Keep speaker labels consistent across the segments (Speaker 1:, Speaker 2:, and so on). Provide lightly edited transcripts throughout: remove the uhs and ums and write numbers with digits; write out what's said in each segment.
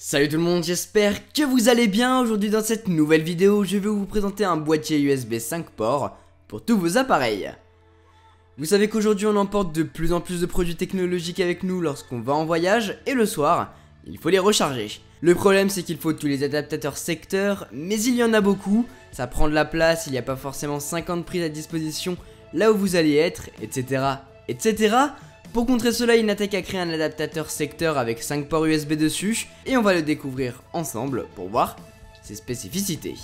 Speaker 1: Salut tout le monde, j'espère que vous allez bien. Aujourd'hui dans cette nouvelle vidéo, je vais vous présenter un boîtier USB 5 ports pour tous vos appareils. Vous savez qu'aujourd'hui on emporte de plus en plus de produits technologiques avec nous lorsqu'on va en voyage et le soir, il faut les recharger. Le problème c'est qu'il faut tous les adaptateurs secteurs, mais il y en a beaucoup, ça prend de la place, il n'y a pas forcément 50 prises à disposition là où vous allez être, etc. etc. Pour contrer cela, Inatech a créé un adaptateur secteur avec 5 ports USB dessus et on va le découvrir ensemble pour voir ses spécificités.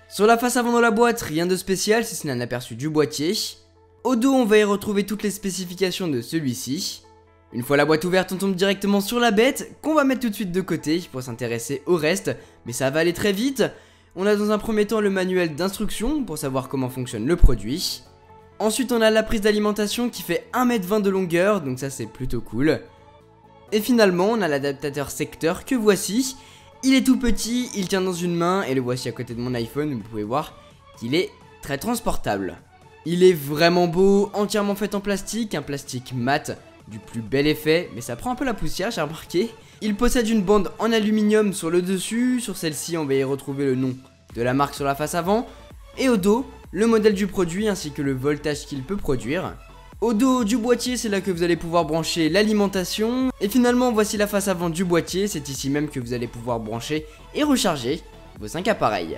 Speaker 1: Sur la face avant de la boîte, rien de spécial si ce n'est un aperçu du boîtier. Au dos, on va y retrouver toutes les spécifications de celui-ci. Une fois la boîte ouverte, on tombe directement sur la bête qu'on va mettre tout de suite de côté pour s'intéresser au reste, mais ça va aller très vite. On a dans un premier temps le manuel d'instruction pour savoir comment fonctionne le produit. Ensuite on a la prise d'alimentation qui fait 1,20 m de longueur, donc ça c'est plutôt cool. Et finalement on a l'adaptateur secteur que voici. Il est tout petit, il tient dans une main et le voici à côté de mon iPhone, vous pouvez voir qu'il est très transportable. Il est vraiment beau, entièrement fait en plastique, un plastique mat du plus bel effet, mais ça prend un peu la poussière j'ai remarqué. Il possède une bande en aluminium sur le dessus, sur celle-ci on va y retrouver le nom de la marque sur la face avant. Et au dos, le modèle du produit ainsi que le voltage qu'il peut produire. Au dos du boîtier, c'est là que vous allez pouvoir brancher l'alimentation. Et finalement, voici la face avant du boîtier, c'est ici même que vous allez pouvoir brancher et recharger vos 5 appareils.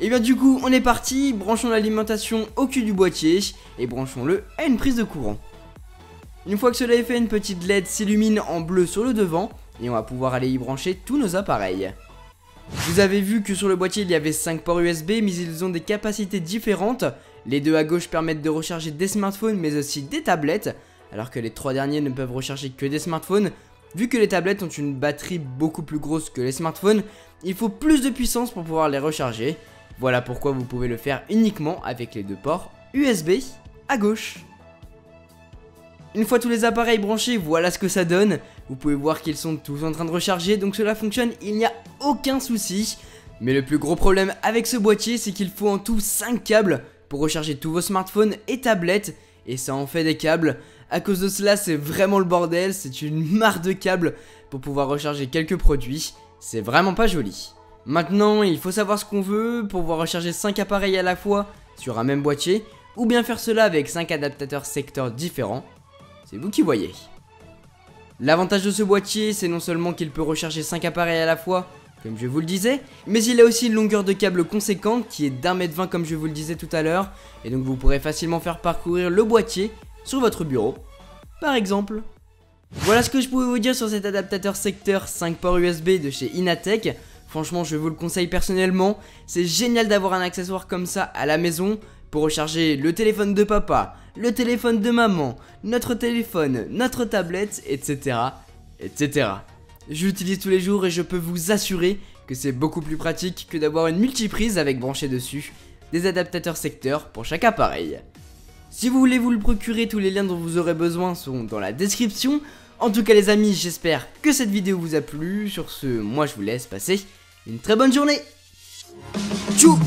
Speaker 1: Et bien du coup, on est parti, branchons l'alimentation au cul du boîtier et branchons-le à une prise de courant. Une fois que cela est fait, une petite LED s'illumine en bleu sur le devant et on va pouvoir aller y brancher tous nos appareils. Vous avez vu que sur le boîtier il y avait 5 ports USB mais ils ont des capacités différentes. Les deux à gauche permettent de recharger des smartphones mais aussi des tablettes, alors que les 3 derniers ne peuvent recharger que des smartphones. Vu que les tablettes ont une batterie beaucoup plus grosse que les smartphones, il faut plus de puissance pour pouvoir les recharger. Voilà pourquoi vous pouvez le faire uniquement avec les deux ports USB à gauche. Une fois tous les appareils branchés, voilà ce que ça donne. Vous pouvez voir qu'ils sont tous en train de recharger, donc cela fonctionne, il n'y a aucun souci. Mais le plus gros problème avec ce boîtier, c'est qu'il faut en tout 5 câbles pour recharger tous vos smartphones et tablettes. Et ça en fait des câbles. À cause de cela, c'est vraiment le bordel, c'est une mare de câbles pour pouvoir recharger quelques produits. C'est vraiment pas joli. Maintenant, il faut savoir ce qu'on veut pour pouvoir recharger 5 appareils à la fois sur un même boîtier, ou bien faire cela avec 5 adaptateurs secteurs différents. C'est vous qui voyez. L'avantage de ce boîtier, c'est non seulement qu'il peut recharger 5 appareils à la fois, comme je vous le disais, mais il a aussi une longueur de câble conséquente qui est d'1,20 m comme je vous le disais tout à l'heure, et donc vous pourrez facilement faire parcourir le boîtier sur votre bureau, par exemple. Voilà ce que je pouvais vous dire sur cet adaptateur secteur 5 ports USB de chez Inatech. Franchement, je vous le conseille personnellement, c'est génial d'avoir un accessoire comme ça à la maison pour recharger le téléphone de papa, le téléphone de maman, notre téléphone, notre tablette, etc. etc. Je l'utilise tous les jours et je peux vous assurer que c'est beaucoup plus pratique que d'avoir une multiprise avec branché dessus des adaptateurs secteurs pour chaque appareil. Si vous voulez vous le procurer, tous les liens dont vous aurez besoin sont dans la description. En tout cas les amis, j'espère que cette vidéo vous a plu. Sur ce, moi je vous laisse passer une très bonne journée. Tchou!